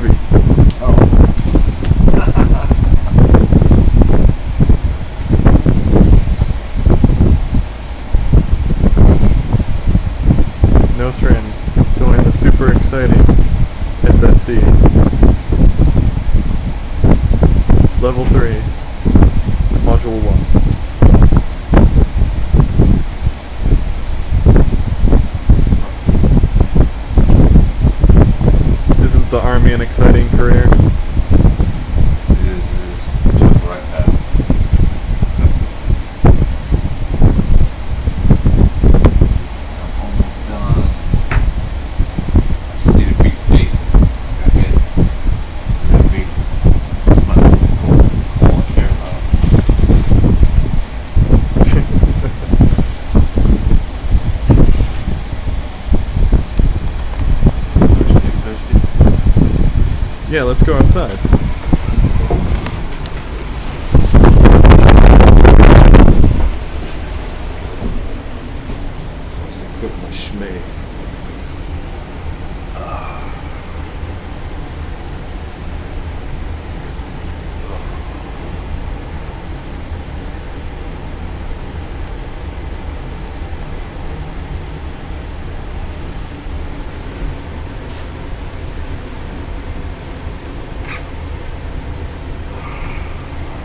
movie. Oh. Nostran doing the super exciting SSD. Level 3, Module 1. Isn't the Army an exciting career? It is. Just right path. I'm almost done. I just need to beat Jason. That's it. That's me. That's my goal. That's all I care about. Thirsty? Yeah, let's go outside. Let's equip my schmay.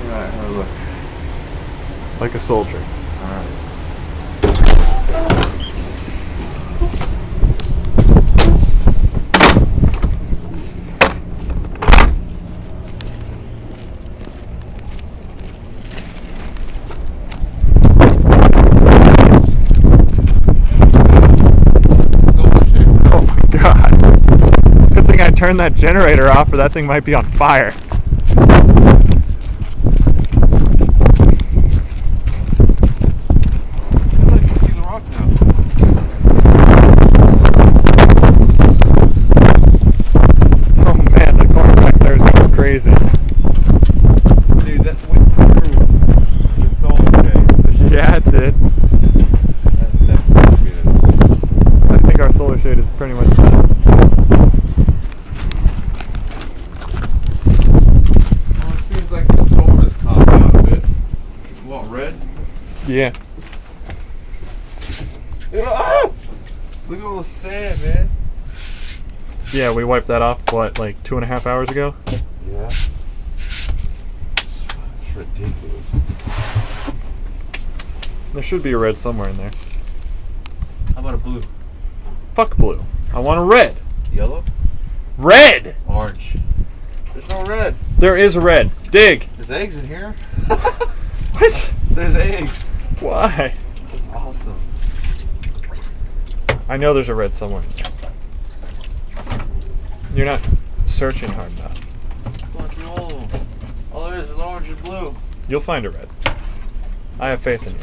Alright, how do I look? Like a soldier. Alright. Oh my god. Good thing I turned that generator off or that thing might be on fire. Oh man, the corner back there is going crazy. Dude, that went through the solar shade. Yeah, it did. That's definitely good. I think our solar shade is pretty much done. Well, it seems like the storm has calmed down a bit. What, red? Yeah. Ah! Look at all the sand, man. Yeah, we wiped that off, what, like 2.5 hours ago? Yeah. It's ridiculous. There should be a red somewhere in there. How about a blue? Fuck blue. I want a red. Yellow? Red! Orange. There's no red. There is a red. Dig. There's eggs in here. What? There's eggs. Why? That's awesome. I know there's a red somewhere in there. You're not searching hard enough. Fucking all there is orange and blue. You'll find a red. I have faith in you.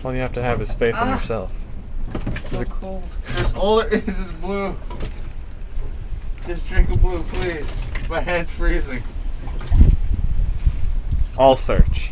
All you have to have is faith in yourself. So cold. All there is blue. Just drink a blue, please. My hand's freezing. I'll search.